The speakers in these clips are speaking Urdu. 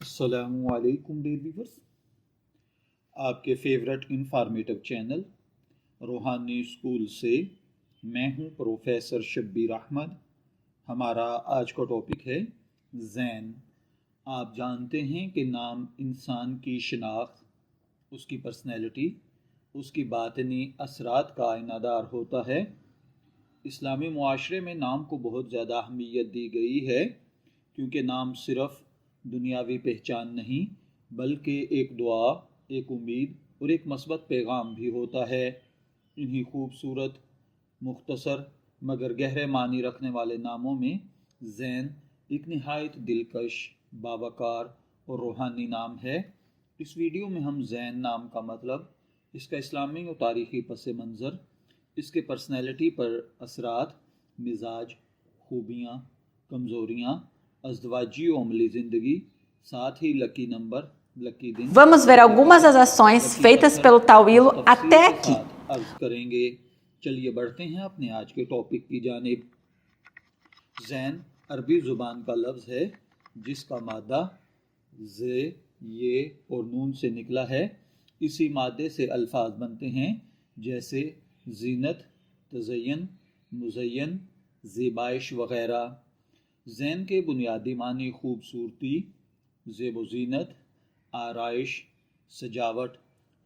السلام علیکم ڈیئر ویورز، آپ کے فیورٹ انفارمیٹو چینل روحانی اسکول سے میں ہوں پروفیسر شبیر احمد۔ ہمارا آج کا ٹاپک ہے زین۔ آپ جانتے ہیں کہ نام انسان کی شناخت، اس کی پرسنالٹی، اس کی باطنی اثرات کا آئینہ دار ہوتا ہے۔ اسلامی معاشرے میں نام کو بہت زیادہ اہمیت دی گئی ہے، کیونکہ نام صرف دنیاوی پہچان نہیں بلکہ ایک دعا، ایک امید اور ایک مثبت پیغام بھی ہوتا ہے۔ انہی خوبصورت، مختصر مگر گہرے معنی رکھنے والے ناموں میں زین ایک نہایت دلکش، باوقار اور روحانی نام ہے۔ اس ویڈیو میں ہم زین نام کا مطلب، اس کا اسلامی و تاریخی پس منظر، اس کے پرسنالٹی پر اثرات، مزاج، خوبیاں، کمزوریاں، ازدواجی و عملی زندگی، ساتھ ہی لکی نمبر، لکی دن، Vamos ver algumas das ações feitas pelo Tawilo até aqui. عرض کریں گے۔ چلیے بڑھتے ہیں اپنے آج کے ٹاپک کی جانب۔ زین عربی زبان کا لفظ ہے جس کا مادہ ز، یہ اور نون سے نکلا ہے۔ اسی مادے سے الفاظ بنتے ہیں جیسے زینت، تزین، مزین، زیبائش وغیرہ۔ زین کے بنیادی معنی خوبصورتی، زیب و زینت، آرائش، سجاوٹ،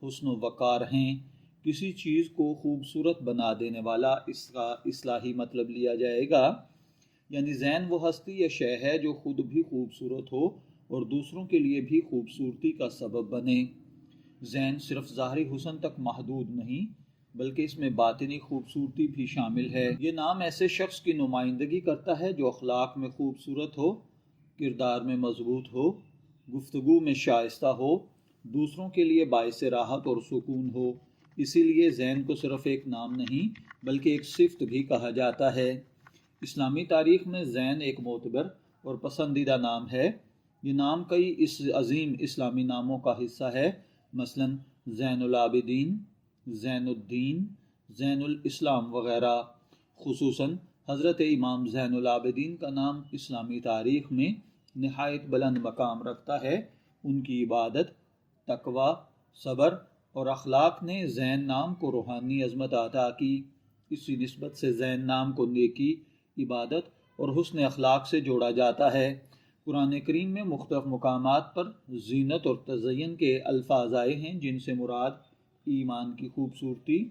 حسن و وقار ہیں۔ کسی چیز کو خوبصورت بنا دینے والا اس کا اصطلاحی مطلب لیا جائے گا، یعنی زین وہ ہستی یا شے ہے جو خود بھی خوبصورت ہو اور دوسروں کے لیے بھی خوبصورتی کا سبب بنے۔ زین صرف ظاہری حسن تک محدود نہیں بلکہ اس میں باطنی خوبصورتی بھی شامل ہے۔ یہ نام ایسے شخص کی نمائندگی کرتا ہے جو اخلاق میں خوبصورت ہو، کردار میں مضبوط ہو، گفتگو میں شائستہ ہو، دوسروں کے لیے باعث راحت اور سکون ہو۔ اسی لیے زین کو صرف ایک نام نہیں بلکہ ایک صفت بھی کہا جاتا ہے۔ اسلامی تاریخ میں زین ایک معتبر اور پسندیدہ نام ہے۔ یہ نام کئی اس عظیم اسلامی ناموں کا حصہ ہے، مثلا زین العابدین، زین الدین، زین الاسلام وغیرہ۔ خصوصاً حضرت امام زین العابدین کا نام اسلامی تاریخ میں نہایت بلند مقام رکھتا ہے۔ ان کی عبادت، تقوی، صبر اور اخلاق نے زین نام کو روحانی عظمت عطا کی۔ اسی نسبت سے زین نام کو نیکی، عبادت اور حسن اخلاق سے جوڑا جاتا ہے۔ قرآن کریم میں مختلف مقامات پر زینت اور تزین کے الفاظ آئے ہیں، جن سے مراد ایمان کی خوبصورتی،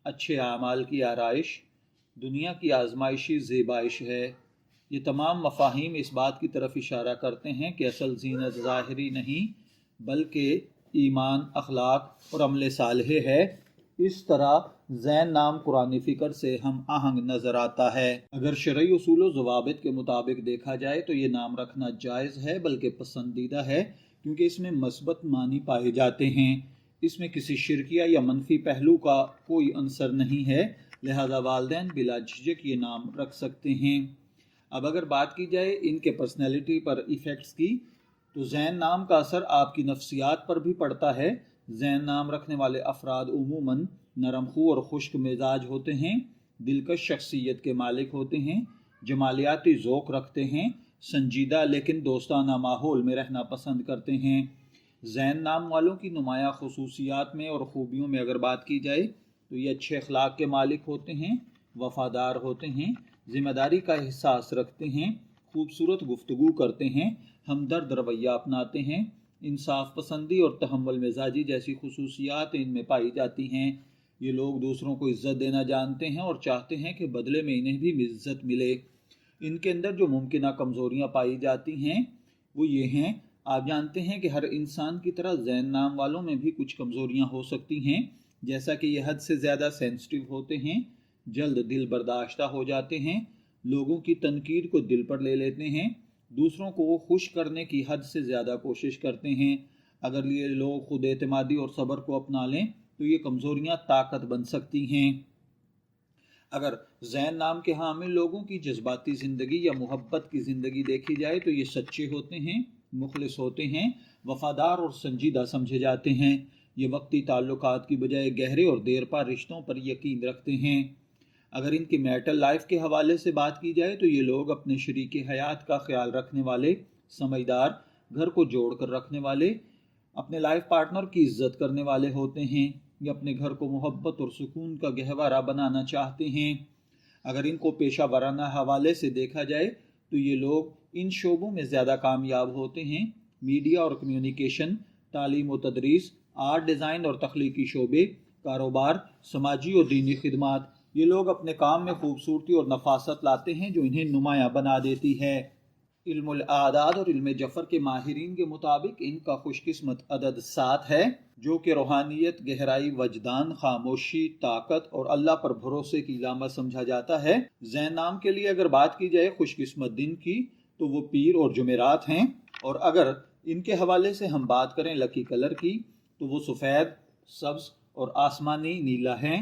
اچھے اعمال کی آرائش، دنیا کی آزمائشی زیبائش ہے۔ یہ تمام مفاہیم اس بات کی طرف اشارہ کرتے ہیں کہ اصل زینت ظاہری نہیں بلکہ ایمان، اخلاق اور عمل صالح ہے۔ اس طرح زین نام قرآنی فکر سے ہم آہنگ نظر آتا ہے۔ اگر شرعی اصول و ضوابط کے مطابق دیکھا جائے تو یہ نام رکھنا جائز ہے بلکہ پسندیدہ ہے، کیونکہ اس میں مثبت معنی پائے جاتے ہیں۔ اس میں کسی شرکیہ یا منفی پہلو کا کوئی عنصر نہیں ہے، لہذا والدین بلا جھجک یہ نام رکھ سکتے ہیں۔ اب اگر بات کی جائے ان کے پرسنالٹی پر ایفیکٹس کی، تو زین نام کا اثر آپ کی نفسیات پر بھی پڑتا ہے۔ زین نام رکھنے والے افراد عموماً نرم خو اور خشک مزاج ہوتے ہیں، دلکش شخصیت کے مالک ہوتے ہیں، جمالیاتی ذوق رکھتے ہیں، سنجیدہ لیکن دوستانہ ماحول میں رہنا پسند کرتے ہیں۔ زین نام والوں کی نمایاں خصوصیات میں اور خوبیوں میں اگر بات کی جائے تو یہ اچھے اخلاق کے مالک ہوتے ہیں، وفادار ہوتے ہیں، ذمہ داری کا احساس رکھتے ہیں، خوبصورت گفتگو کرتے ہیں، ہمدرد رویہ اپناتے ہیں، انصاف پسندی اور تحمل مزاجی جیسی خصوصیات ان میں پائی جاتی ہیں۔ یہ لوگ دوسروں کو عزت دینا جانتے ہیں اور چاہتے ہیں کہ بدلے میں انہیں بھی عزت ملے۔ ان کے اندر جو ممکنہ کمزوریاں پائی جاتی ہیں وہ یہ ہیں، آپ جانتے ہیں کہ ہر انسان کی طرح زین نام والوں میں بھی کچھ کمزوریاں ہو سکتی ہیں، جیسا کہ یہ حد سے زیادہ سینسٹیو ہوتے ہیں، جلد دل برداشتہ ہو جاتے ہیں، لوگوں کی تنقید کو دل پر لے لیتے ہیں، دوسروں کو خوش کرنے کی حد سے زیادہ کوشش کرتے ہیں۔ اگر یہ لوگ خود اعتمادی اور صبر کو اپنا لیں تو یہ کمزوریاں طاقت بن سکتی ہیں۔ اگر زین نام کے حامل لوگوں کی جذباتی زندگی یا محبت کی زندگی دیکھی جائے تو یہ سچے ہوتے ہیں، مخلص ہوتے ہیں، وفادار اور سنجیدہ سمجھے جاتے ہیں۔ یہ وقتی تعلقات کی بجائے گہرے اور دیر پا رشتوں پر یقین رکھتے ہیں۔ اگر ان کی میرٹل لائف کے حوالے سے بات کی جائے تو یہ لوگ اپنے شریک حیات کا خیال رکھنے والے، سمجھدار، گھر کو جوڑ کر رکھنے والے، اپنے لائف پارٹنر کی عزت کرنے والے ہوتے ہیں، یا اپنے گھر کو محبت اور سکون کا گہوارہ بنانا چاہتے ہیں۔ اگر ان کو پیشہ ورانہ حوالے سے دیکھا جائے تو یہ لوگ ان شعبوں میں زیادہ کامیاب ہوتے ہیں۔ میڈیا اور کمیونیکیشن، تعلیم و تدریس، آرٹ ڈیزائن اور تخلیقی شعبے، کاروبار، سماجی اور دینی خدمات، یہ لوگ اپنے کام میں خوبصورتی اور نفاست لاتے ہیں جو انہیں نمایاں بنا دیتی ہے۔ علم الاعداد اور علم جفر کے ماہرین کے مطابق ان کا خوش قسمت عدد 7 ہے، جو کہ روحانیت، گہرائی، وجدان، خاموشی، طاقت اور اللہ پر بھروسے کی علامت سمجھا جاتا ہے۔ زین نام کے لیے اگر بات کی جائے خوش قسمت دن کی تو وہ پیر اور جمعرات ہیں، اور اگر ان کے حوالے سے ہم بات کریں لکی کلر کی تو وہ سفید، سبز اور آسمانی نیلا ہیں،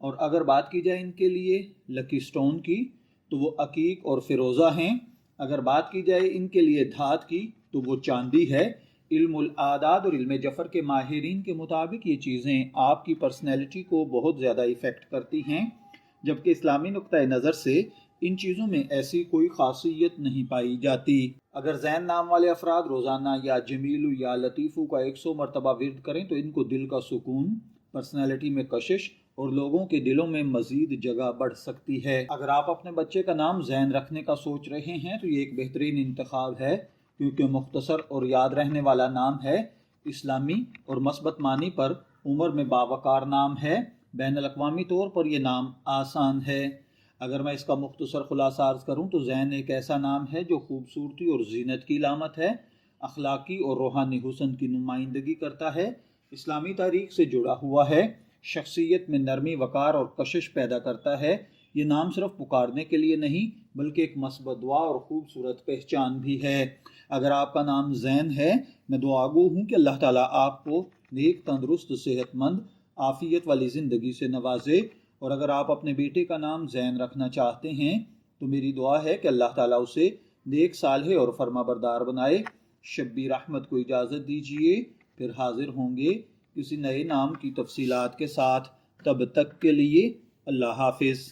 اور اگر بات کی جائے ان کے لیے لکی سٹون کی تو وہ عقیق اور فیروزہ ہیں، اگر بات کی جائے ان کے لیے دھات کی تو وہ چاندی ہے۔ علم الاعداد اور علم جفر کے ماہرین کے مطابق یہ چیزیں آپ کی پرسنالٹی کو بہت زیادہ ایفیکٹ کرتی ہیں، جبکہ اسلامی نقطۂ نظر سے ان چیزوں میں ایسی کوئی خاصیت نہیں پائی جاتی۔ اگر زین نام والے افراد روزانہ یا جمیلو یا لطیفو کا 100 مرتبہ ورد کریں تو ان کو دل کا سکون، پرسنالٹی میں کشش اور لوگوں کے دلوں میں مزید جگہ بڑھ سکتی ہے۔ اگر آپ اپنے بچے کا نام زین رکھنے کا سوچ رہے ہیں تو یہ ایک بہترین انتخاب ہے، کیونکہ مختصر اور یاد رہنے والا نام ہے، اسلامی اور مثبت معنی پر عمر میں باوقار نام ہے، بین الاقوامی طور پر یہ نام آسان ہے۔ اگر میں اس کا مختصر خلاصہ عرض کروں تو زین ایک ایسا نام ہے جو خوبصورتی اور زینت کی علامت ہے، اخلاقی اور روحانی حسن کی نمائندگی کرتا ہے، اسلامی تاریخ سے جڑا ہوا ہے، شخصیت میں نرمی، وقار اور کشش پیدا کرتا ہے۔ یہ نام صرف پکارنے کے لیے نہیں بلکہ ایک مثبت دعا اور خوبصورت پہچان بھی ہے۔ اگر آپ کا نام زین ہے، میں دعا گو ہوں کہ اللہ تعالیٰ آپ کو نیک، تندرست، صحت مند، عافیت والی زندگی سے نوازے، اور اگر آپ اپنے بیٹے کا نام زین رکھنا چاہتے ہیں تو میری دعا ہے کہ اللہ تعالیٰ اسے نیک، صالح اور فرما بردار بنائے۔ شبیر احمد کو اجازت دیجیے، پھر حاضر ہوں گے کسی نئے نام کی تفصیلات کے ساتھ۔ تب تک کے لیے اللہ حافظ۔